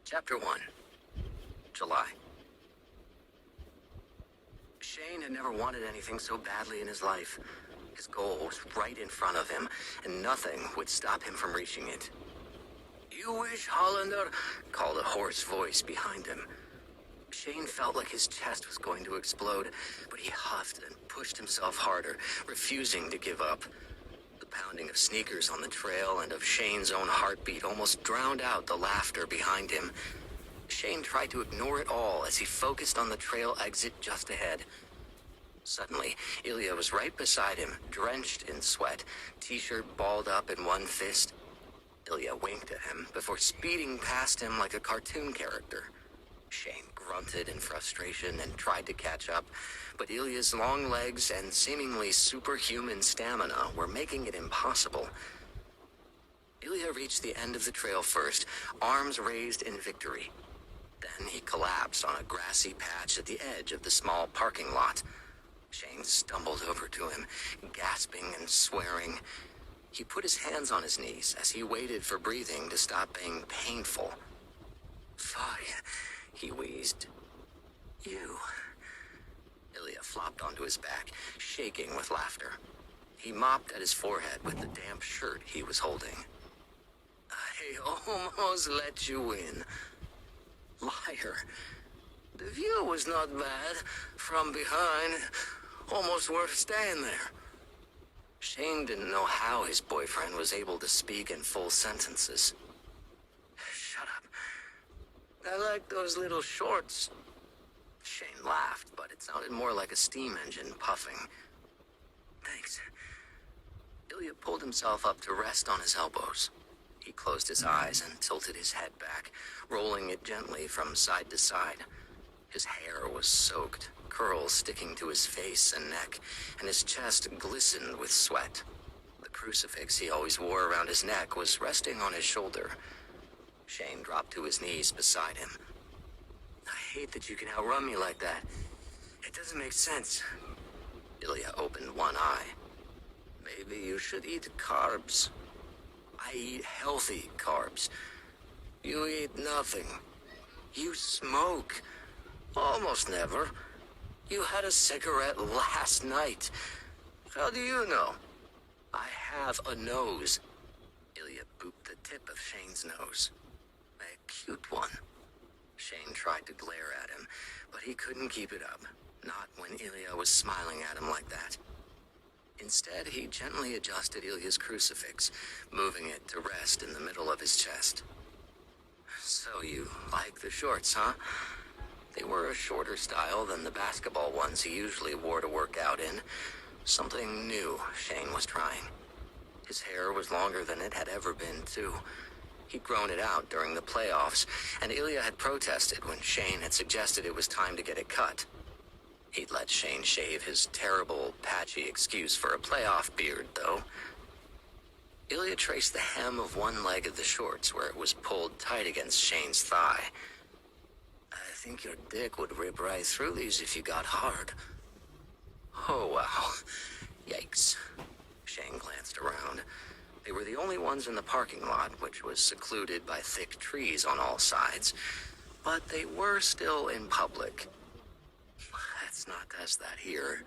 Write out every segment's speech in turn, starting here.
Chapter 1, July. Shane had never wanted anything so badly in his life. His goal was right in front of him, and nothing would stop him from reaching it. "You wish, Hollander?" called a hoarse voice behind him. Shane felt like his chest was going to explode, but he huffed and pushed himself harder, refusing to give up. The pounding of sneakers on the trail and of Shane's own heartbeat almost drowned out the laughter behind him. Shane tried to ignore it all as he focused on the trail exit just ahead. Suddenly, Ilya was right beside him, drenched in sweat, t-shirt balled up in one fist. Ilya winked at him before speeding past him like a cartoon character. Shane grunted in frustration and tried to catch up, but Ilya's long legs and seemingly superhuman stamina were making it impossible. Ilya reached the end of the trail first, arms raised in victory. Then he collapsed on a grassy patch at the edge of the small parking lot. Shane stumbled over to him, gasping and swearing. He put his hands on his knees as he waited for breathing to stop being painful. "Fuck," he wheezed. "You." Ilya flopped onto his back, shaking with laughter. He mopped at his forehead with the damp shirt he was holding. "I almost let you in. Liar. The view was not bad. From behind, almost worth staying there." Shane didn't know how his boyfriend was able to speak in full sentences. "Shut up. I like those little shorts." Shane laughed, but it sounded more like a steam engine puffing. "Thanks." Ilya pulled himself up to rest on his elbows. He closed his eyes and tilted his head back, rolling it gently from side to side. His hair was soaked, curls sticking to his face and neck, and his chest glistened with sweat. The crucifix he always wore around his neck was resting on his shoulder. Shane dropped to his knees beside him. "I hate that you can outrun me like that. It doesn't make sense." Ilya opened one eye. "Maybe you should eat carbs." "I eat healthy carbs." "You eat nothing. You smoke." "Almost never. You had a cigarette last night." "How do you know?" "I have a nose." Ilya booped the tip of Shane's nose. "A cute one." Shane tried to glare at him, but he couldn't keep it up, not when Ilya was smiling at him like that. Instead, he gently adjusted Ilya's crucifix, moving it to rest in the middle of his chest. "So you like the shorts, huh?" They were a shorter style than the basketball ones he usually wore to work out in. Something new Shane was trying. His hair was longer than it had ever been, too. He'd grown it out during the playoffs, and Ilya had protested when Shane had suggested it was time to get it cut. He'd let Shane shave his terrible, patchy excuse for a playoff beard, though. Ilya traced the hem of one leg of the shorts where it was pulled tight against Shane's thigh. "I think your dick would rip right through these if you got hard." "Oh, wow. Yikes." Shane glanced around. They were the only ones in the parking lot, which was secluded by thick trees on all sides, but they were still in public. Let's not test that here.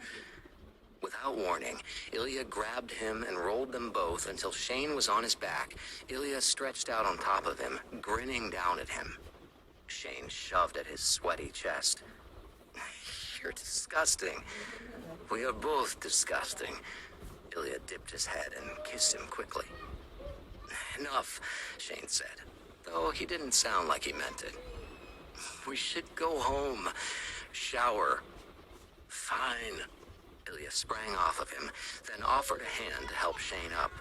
Without warning, Ilya grabbed him and rolled them both until Shane was on his back. Ilya stretched out on top of him, grinning down at him. Shane shoved at his sweaty chest. "You're disgusting." "We are both disgusting." Ilya dipped his head and kissed him quickly. "Enough," Shane said, though he didn't sound like he meant it. "We should go home. Shower." "Fine." Ilya sprang off of him, then offered a hand to help Shane up.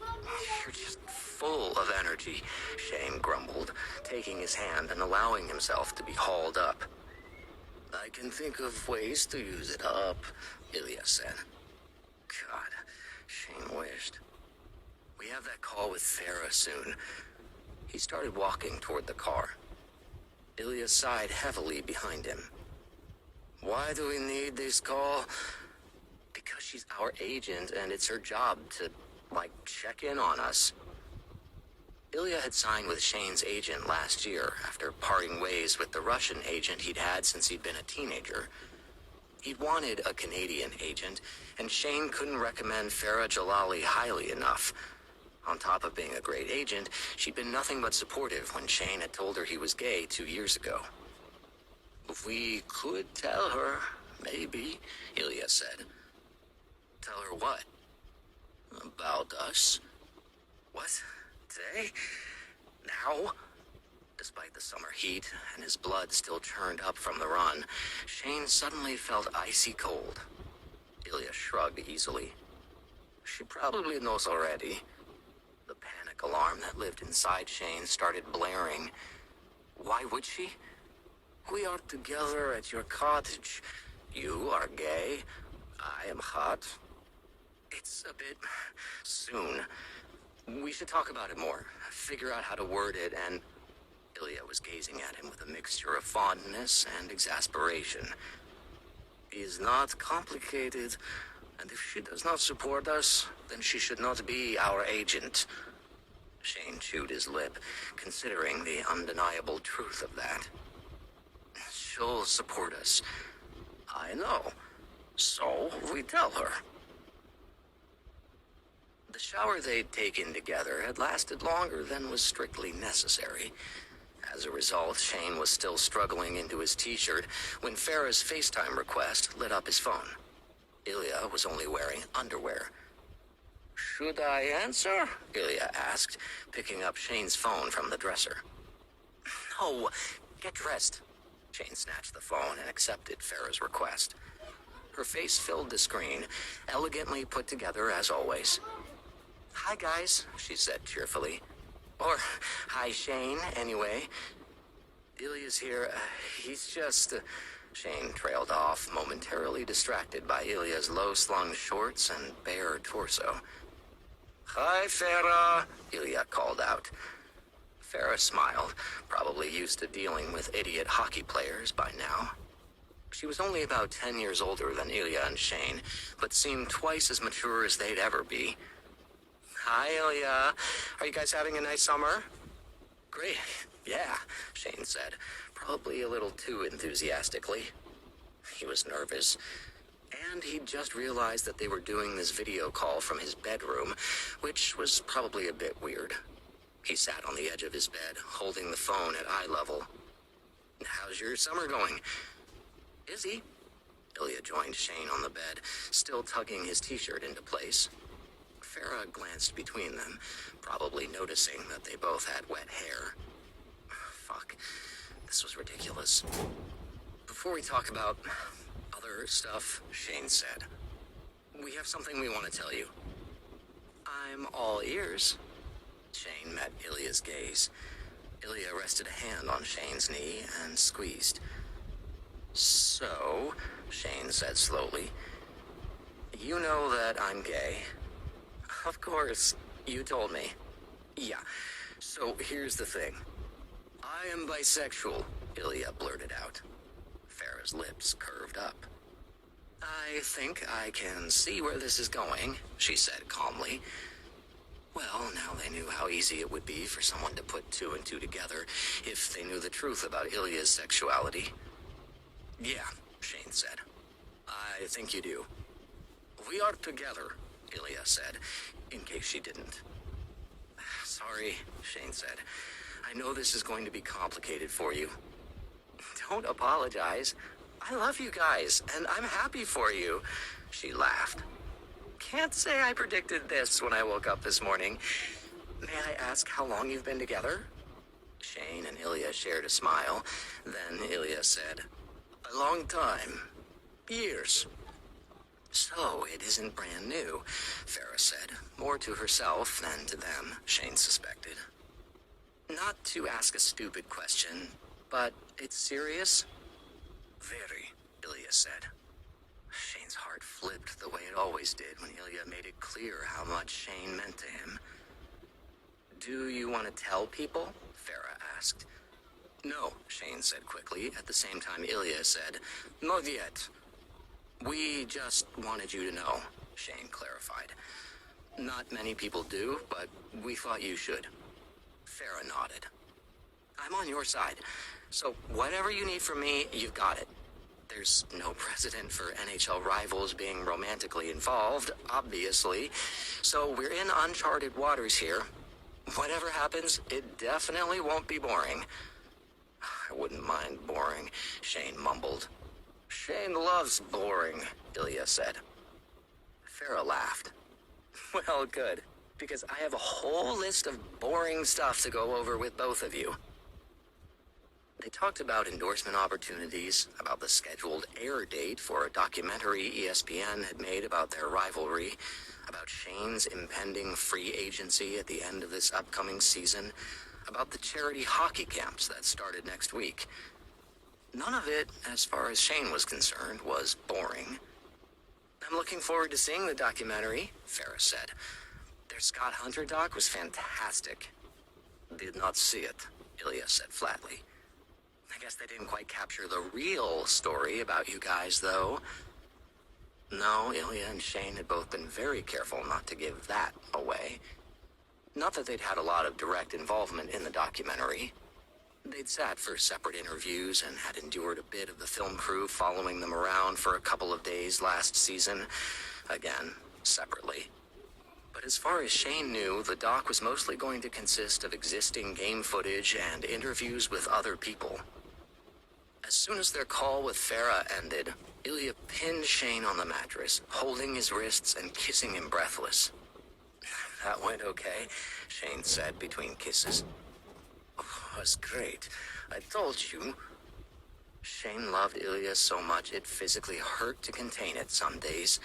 "You're just full of energy," Shane grumbled, taking his hand and allowing himself to be hauled up. "I can think of ways to use it up," Ilya said. God, Shane wished. "We have that call with Farah soon." He started walking toward the car. Ilya sighed heavily behind him. "Why do we need this call?" "Because she's our agent and it's her job to, check in on us." Ilya had signed with Shane's agent last year after parting ways with the Russian agent he'd had since he'd been a teenager. He'd wanted a Canadian agent, and Shane couldn't recommend Farah Jalali highly enough. On top of being a great agent, she'd been nothing but supportive when Shane had told her he was gay 2 years ago. We could tell her, maybe, Ilya said. Tell her what? About us? What? Today? Now? Despite the summer heat and his blood still churned up from the run, Shane suddenly felt icy cold. Ilya shrugged easily. She probably knows already. The panic alarm that lived inside Shane started blaring. Why would she? We are together at your cottage. You are gay. I am hot. It's a bit soon. We should talk about it more. Figure out how to word it, and... Ilya was gazing at him with a mixture of fondness and exasperation. It is not complicated, and if she does not support us, then she should not be our agent. Shane chewed his lip, considering the undeniable truth of that. She'll support us. I know. So we tell her. The shower they'd taken together had lasted longer than was strictly necessary. As a result, Shane was still struggling into his t-shirt when Farah's FaceTime request lit up his phone. Ilya was only wearing underwear. Should I answer? Ilya asked, picking up Shane's phone from the dresser. No, get dressed. Shane snatched the phone and accepted Farah's request. Her face filled the screen, elegantly put together as always. Hi, guys, she said cheerfully. Or, hi, Shane, anyway. Ilya's here. He's just... Shane trailed off, momentarily distracted by Ilya's low-slung shorts and bare torso. Hi, Farah, Ilya called out. Farah smiled, probably used to dealing with idiot hockey players by now. She was only about 10 years older than Ilya and Shane, but seemed twice as mature as they'd ever be. Hi, Ilya. Are you guys having a nice summer? Great. Yeah, Shane said, probably a little too enthusiastically. He was nervous, and he'd just realized that they were doing this video call from his bedroom, which was probably a bit weird. He sat on the edge of his bed, holding the phone at eye level. How's your summer going? Busy? Ilya joined Shane on the bed, still tugging his t-shirt into place. Farah glanced between them, probably noticing that they both had wet hair. Fuck. This was ridiculous. Before we talk about other stuff, Shane said, we have something we want to tell you. I'm all ears. Shane met Ilya's gaze. Ilya rested a hand on Shane's knee and squeezed. So, Shane said slowly, you know that I'm gay. Of course, you told me. Yeah, so here's the thing. I am bisexual, Ilya blurted out. Farah's lips curved up. I think I can see where this is going, she said calmly. Well, now they knew how easy it would be for someone to put two and two together if they knew the truth about Ilya's sexuality. Yeah, Shane said. I think you do. We are together, Ilya said, in case she didn't. Sorry, Shane said. I know this is going to be complicated for you. Don't apologize. I love you guys, and I'm happy for you. She laughed. Can't say I predicted this when I woke up this morning. May I ask how long you've been together? Shane and Ilya shared a smile. Then Ilya said, a long time. Years. So it isn't brand new, Farah said, more to herself than to them, Shane suspected. Not to ask a stupid question, but it's serious? Very, Ilya said. Shane's heart flipped the way it always did when Ilya made it clear how much Shane meant to him. Do you want to tell people? Farah asked. No, Shane said quickly, at the same time Ilya said, not yet. We just wanted you to know, Shane clarified. Not many people do, but we thought you should. Farah nodded. I'm on your side, so whatever you need from me, you've got it. There's no precedent for NHL rivals being romantically involved, obviously, so we're in uncharted waters here. Whatever happens, it definitely won't be boring. I wouldn't mind boring, Shane mumbled. Shane loves boring, Ilya said. Farah laughed. Well, good, because I have a whole list of boring stuff to go over with both of you. They talked about endorsement opportunities, about the scheduled air date for a documentary ESPN had made about their rivalry, about Shane's impending free agency at the end of this upcoming season, about the charity hockey camps that started next week. None of it, as far as Shane was concerned, was boring. I'm looking forward to seeing the documentary, Farah said. Their Scott Hunter doc was fantastic. Did not see it, Ilya said flatly. I guess they didn't quite capture the real story about you guys, though. No, Ilya and Shane had both been very careful not to give that away. Not that they'd had a lot of direct involvement in the documentary. They'd sat for separate interviews and had endured a bit of the film crew following them around for a couple of days last season, again, separately. But as far as Shane knew, the doc was mostly going to consist of existing game footage and interviews with other people. As soon as their call with Farah ended, Ilya pinned Shane on the mattress, holding his wrists and kissing him breathless. That went okay, Shane said between kisses. Oh, it was great. I told you. Shane loved Ilya so much it physically hurt to contain it some days.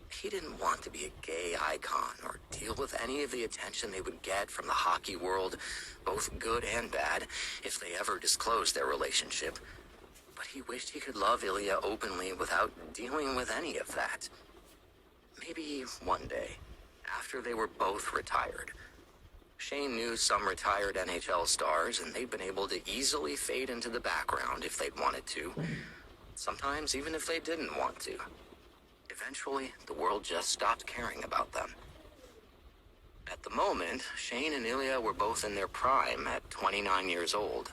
He didn't want to be a gay icon or deal with any of the attention they would get from the hockey world, both good and bad, if they ever disclosed their relationship. But he wished he could love Ilya openly without dealing with any of that. Maybe one day, after they were both retired. Shane knew some retired NHL stars, and they'd been able to easily fade into the background if they'd wanted to. Sometimes even if they didn't want to. Eventually, the world just stopped caring about them. At the moment, Shane and Ilya were both in their prime at 29 years old.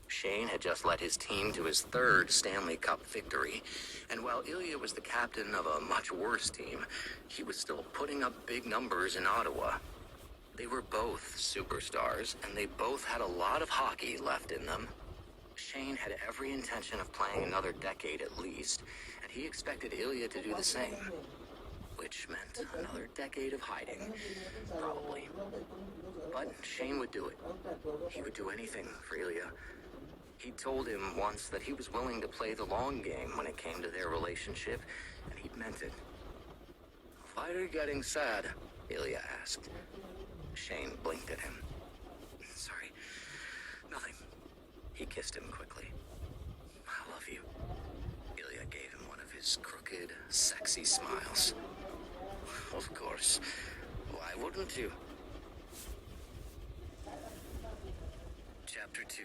Shane had just led his team to his third Stanley Cup victory, and while Ilya was the captain of a much worse team, he was still putting up big numbers in Ottawa. They were both superstars, and they both had a lot of hockey left in them. Shane had every intention of playing another decade at least, and he expected Ilya to do the same. Which meant another decade of hiding, probably. But Shane would do it. He would do anything for Ilya. He told him once that he was willing to play the long game when it came to their relationship, and he'd meant it. Why are you getting sad? Ilya asked. Shane blinked at him. Sorry, nothing. He kissed him quickly. I love you. Ilya gave him one of his crooked, sexy smiles. Of course. Why wouldn't you? Chapter 2.